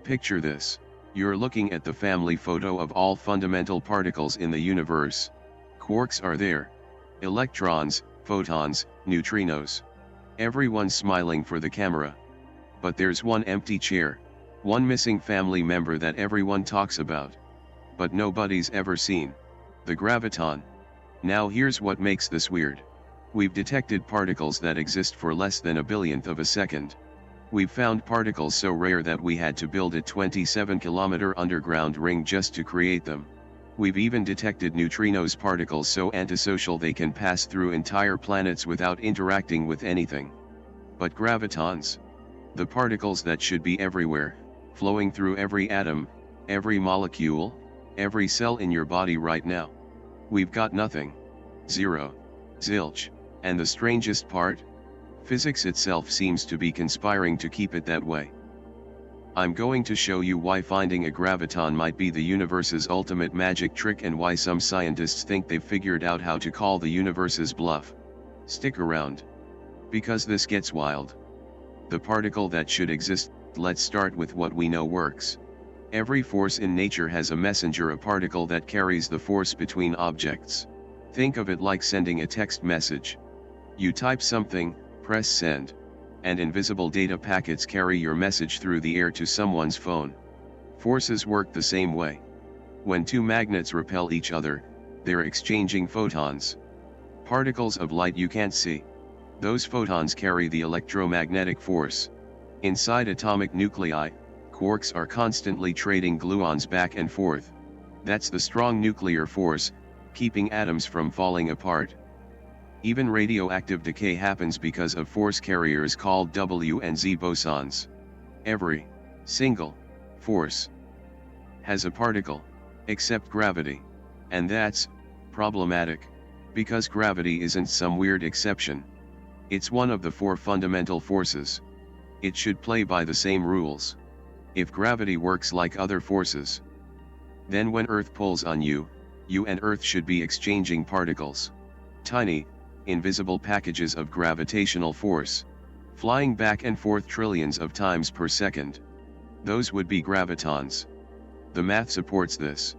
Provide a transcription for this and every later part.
Picture this. You're looking at the family photo of all fundamental particles in the universe. Quarks are there. Electrons, photons, neutrinos. Everyone's smiling for the camera. But there's one empty chair, one missing family member that everyone talks about. But nobody's ever seen. The graviton. Now here's what makes this weird. We've detected particles that exist for less than a billionth of a second. We've found particles so rare that we had to build a 27-kilometer underground ring just to create them. We've even detected neutrinos, particles so antisocial they can pass through entire planets without interacting with anything. But gravitons? The particles that should be everywhere, flowing through every atom, every molecule, every cell in your body right now. We've got nothing. Zero. Zilch. And the strangest part? Physics itself seems to be conspiring to keep it that way. I'm going to show you why finding a graviton might be the universe's ultimate magic trick and why some scientists think they've figured out how to call the universe's bluff. Stick around. Because this gets wild. The particle that should exist. Let's start with what we know works. Every force in nature has a messenger, a particle that carries the force between objects. Think of it like sending a text message. You type something, press send, and invisible data packets carry your message through the air to someone's phone. Forces work the same way. When two magnets repel each other, they're exchanging photons. Particles of light you can't see. Those photons carry the electromagnetic force. Inside atomic nuclei, quarks are constantly trading gluons back and forth. That's the strong nuclear force, keeping atoms from falling apart. Even radioactive decay happens because of force carriers called W and Z bosons. Every single force has a particle, except gravity. And that's problematic, because gravity isn't some weird exception. It's one of the four fundamental forces. It should play by the same rules. If gravity works like other forces, then when Earth pulls on you, you and Earth should be exchanging particles. Tiny, invisible packages of gravitational force, flying back and forth trillions of times per second. Those would be gravitons. The math supports this.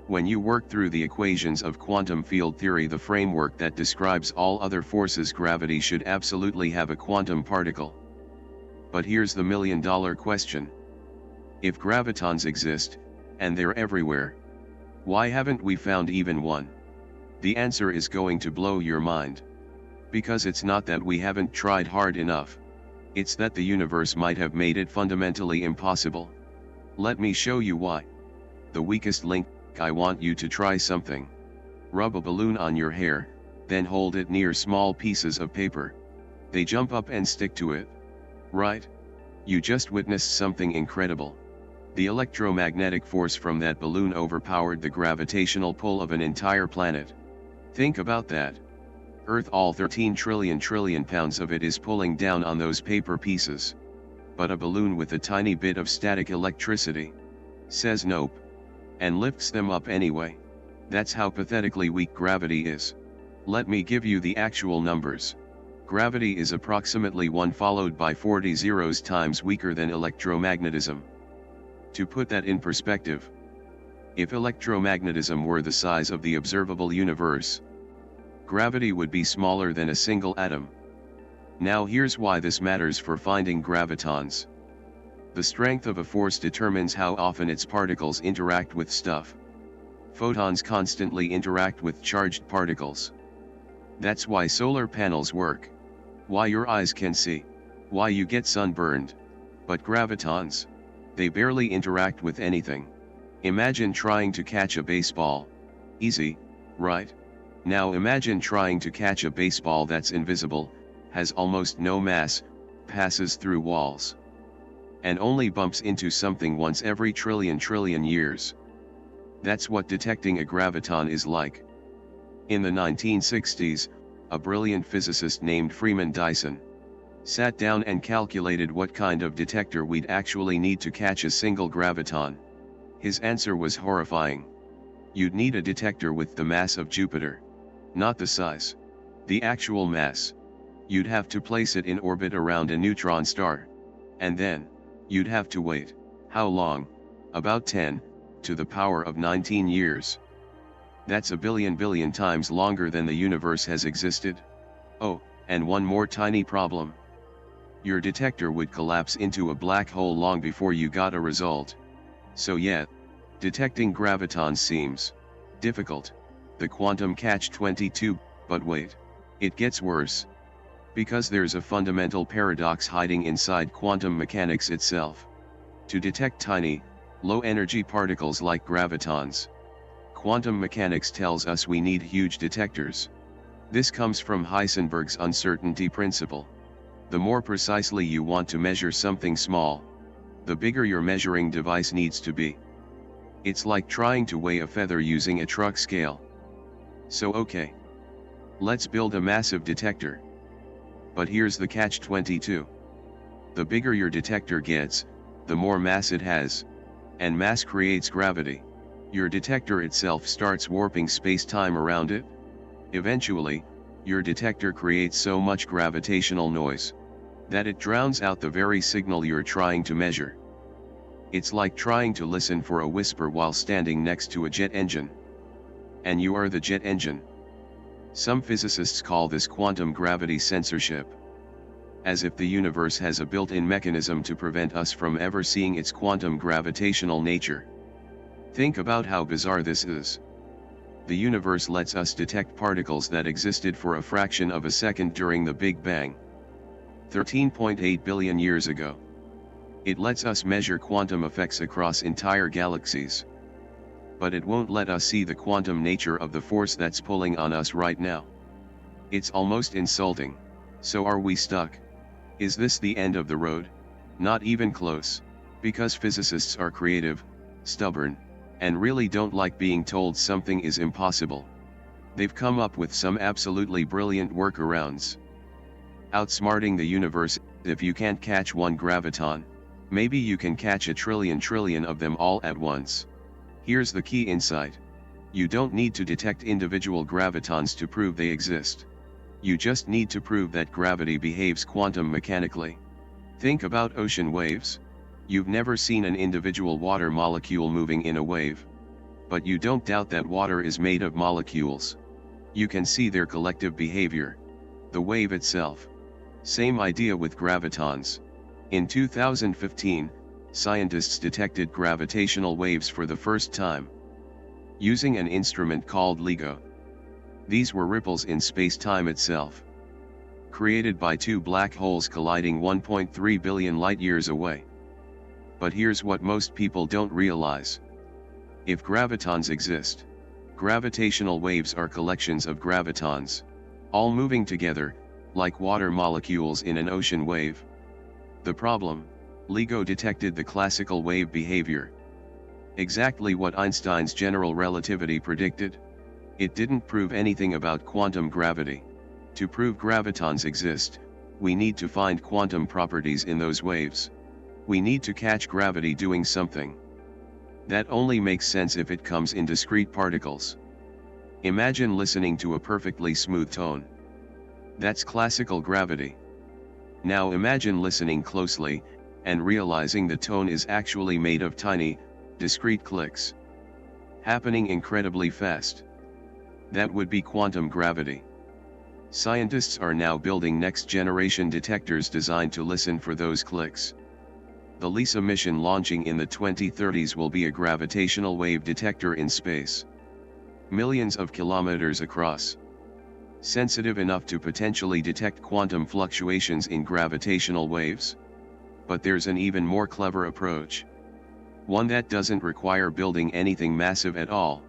When you work through the equations of quantum field theory, the framework that describes all other forces, gravity should absolutely have a quantum particle. But here's the million-dollar question. If gravitons exist, and they're everywhere, why haven't we found even one? The answer is going to blow your mind. Because it's not that we haven't tried hard enough. It's that the universe might have made it fundamentally impossible. Let me show you why. The weakest link. I want you to try something. Rub a balloon on your hair, then hold it near small pieces of paper. They jump up and stick to it. Right? You just witnessed something incredible. The electromagnetic force from that balloon overpowered the gravitational pull of an entire planet. Think about that. Earth, all 13 trillion pounds of it, is pulling down on those paper pieces. But a balloon with a tiny bit of static electricity says nope, and lifts them up anyway. That's how pathetically weak gravity is. Let me give you the actual numbers. Gravity is approximately 1 followed by 40 zeros times weaker than electromagnetism. To put that in perspective, if electromagnetism were the size of the observable universe, gravity would be smaller than a single atom. Now here's why this matters for finding gravitons. The strength of a force determines how often its particles interact with stuff. Photons constantly interact with charged particles. That's why solar panels work. Why your eyes can see. Why you get sunburned. But gravitons? They barely interact with anything. Imagine trying to catch a baseball. Easy, right? Now imagine trying to catch a baseball that's invisible, has almost no mass, passes through walls, and only bumps into something once every trillion years. That's what detecting a graviton is like. In the 1960s, a brilliant physicist named Freeman Dyson sat down and calculated what kind of detector we'd actually need to catch a single graviton. His answer was horrifying. You'd need a detector with the mass of Jupiter. Not the size. The actual mass. You'd have to place it in orbit around a neutron star. And then, you'd have to wait. How long? About 10 to the power of 19 years. That's a billion times longer than the universe has existed. Oh, and one more tiny problem. Your detector would collapse into a black hole long before you got a result. So yeah, detecting gravitons seems difficult. The quantum catch-22, but wait. It gets worse. Because there's a fundamental paradox hiding inside quantum mechanics itself. To detect tiny, low-energy particles like gravitons, quantum mechanics tells us we need huge detectors. This comes from Heisenberg's uncertainty principle. The more precisely you want to measure something small, the bigger your measuring device needs to be. It's like trying to weigh a feather using a truck scale. So okay. Let's build a massive detector. But here's the catch-22. The bigger your detector gets, the more mass it has. And mass creates gravity. Your detector itself starts warping space-time around it. Eventually, your detector creates so much gravitational noise that it drowns out the very signal you're trying to measure. It's like trying to listen for a whisper while standing next to a jet engine. And you are the jet engine. Some physicists call this quantum gravity censorship. As if the universe has a built-in mechanism to prevent us from ever seeing its quantum gravitational nature. Think about how bizarre this is. The universe lets us detect particles that existed for a fraction of a second during the Big Bang. 13.8 billion years ago. It lets us measure quantum effects across entire galaxies. But it won't let us see the quantum nature of the force that's pulling on us right now. It's almost insulting. So are we stuck? Is this the end of the road? Not even close. Because physicists are creative, stubborn, and really don't like being told something is impossible. They've come up with some absolutely brilliant workarounds. Outsmarting the universe. If you can't catch one graviton, maybe you can catch a trillion of them all at once. Here's the key insight. You don't need to detect individual gravitons to prove they exist. You just need to prove that gravity behaves quantum mechanically. Think about ocean waves. You've never seen an individual water molecule moving in a wave. But you don't doubt that water is made of molecules. You can see their collective behavior. The wave itself. Same idea with gravitons. In 2015, scientists detected gravitational waves for the first time, using an instrument called LIGO. These were ripples in space-time itself, created by two black holes colliding 1.3 billion light-years away. But here's what most people don't realize. If gravitons exist, gravitational waves are collections of gravitons, all moving together, like water molecules in an ocean wave. The problem? LIGO detected the classical wave behavior. Exactly what Einstein's general relativity predicted. It didn't prove anything about quantum gravity. To prove gravitons exist, we need to find quantum properties in those waves. We need to catch gravity doing something. That only makes sense if it comes in discrete particles. Imagine listening to a perfectly smooth tone. That's classical gravity. Now imagine listening closely, and realizing the tone is actually made of tiny, discrete clicks, happening incredibly fast. That would be quantum gravity. Scientists are now building next-generation detectors designed to listen for those clicks. The LISA mission launching in the 2030s will be a gravitational wave detector in space. Millions of kilometers across. Sensitive enough to potentially detect quantum fluctuations in gravitational waves. But there's an even more clever approach. One that doesn't require building anything massive at all.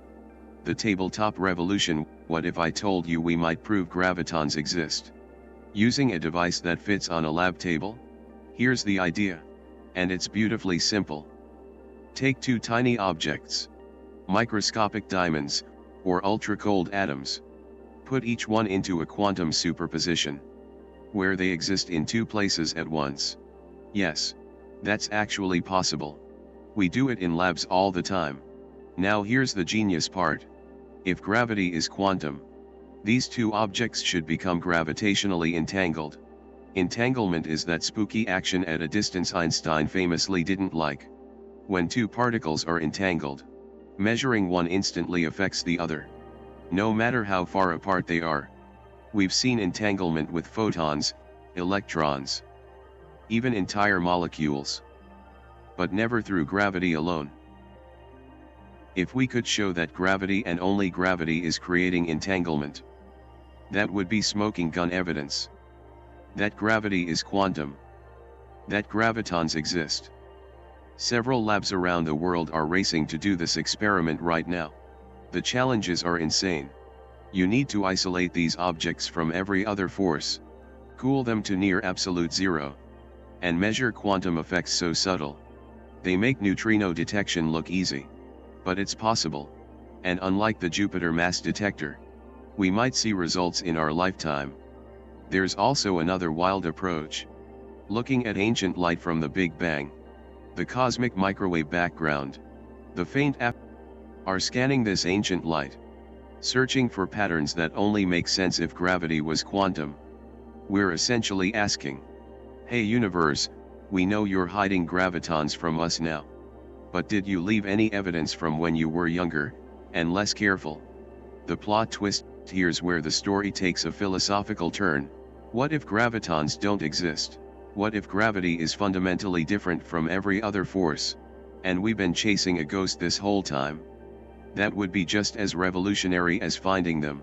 The tabletop revolution. What if I told you we might prove gravitons exist? Using a device that fits on a lab table? Here's the idea. And it's beautifully simple. Take two tiny objects. Microscopic diamonds, or ultra-cold atoms. Put each one into a quantum superposition, where they exist in two places at once. Yes, that's actually possible. We do it in labs all the time. Now here's the genius part. If gravity is quantum, these two objects should become gravitationally entangled. Entanglement is that spooky action at a distance Einstein famously didn't like. When two particles are entangled, measuring one instantly affects the other, no matter how far apart they are. We've seen entanglement with photons, electrons, even entire molecules, but never through gravity alone. If we could show that gravity and only gravity is creating entanglement, that would be smoking gun evidence. That gravity is quantum. That gravitons exist. Several labs around the world are racing to do this experiment right now. The challenges are insane. You need to isolate these objects from every other force, cool them to near absolute zero, and measure quantum effects so subtle. They make neutrino detection look easy. But it's possible, and unlike the Jupiter mass detector, we might see results in our lifetime. There's also another wild approach. Looking at ancient light from the Big Bang, the cosmic microwave background, the faint are scanning this ancient light, searching for patterns that only make sense if gravity was quantum. We're essentially asking, hey universe, we know you're hiding gravitons from us now. But did you leave any evidence from when you were younger, and less careful? The plot twist, here's where the story takes a philosophical turn. What if gravitons don't exist? What if gravity is fundamentally different from every other force, and we've been chasing a ghost this whole time? That would be just as revolutionary as finding them.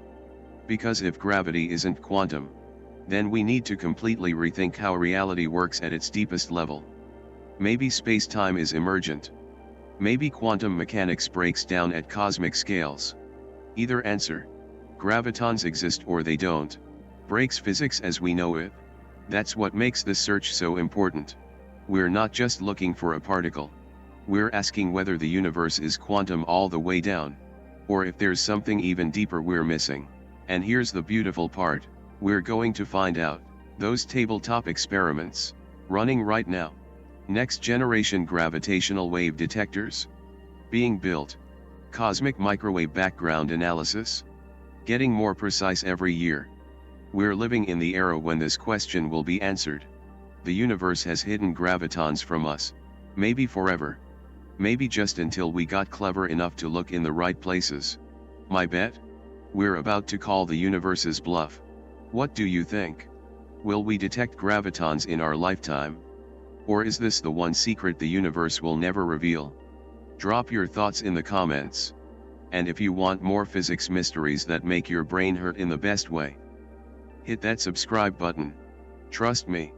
Because if gravity isn't quantum, then we need to completely rethink how reality works at its deepest level. Maybe space-time is emergent. Maybe quantum mechanics breaks down at cosmic scales. Either answer, gravitons exist or they don't, breaks physics as we know it. That's what makes this search so important. We're not just looking for a particle. We're asking whether the universe is quantum all the way down, or if there's something even deeper we're missing. And here's the beautiful part, we're going to find out. Those tabletop experiments, running right now. Next generation gravitational wave detectors, being built. Cosmic microwave background analysis, getting more precise every year. We're living in the era when this question will be answered. The universe has hidden gravitons from us, maybe forever. Maybe just until we got clever enough to look in the right places. My bet? We're about to call the universe's bluff. What do you think? Will we detect gravitons in our lifetime? Or is this the one secret the universe will never reveal? Drop your thoughts in the comments. And if you want more physics mysteries that make your brain hurt in the best way, hit that subscribe button. Trust me,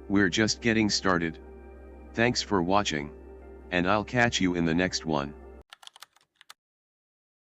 we're just getting started. Thanks for watching, and I'll catch you in the next one.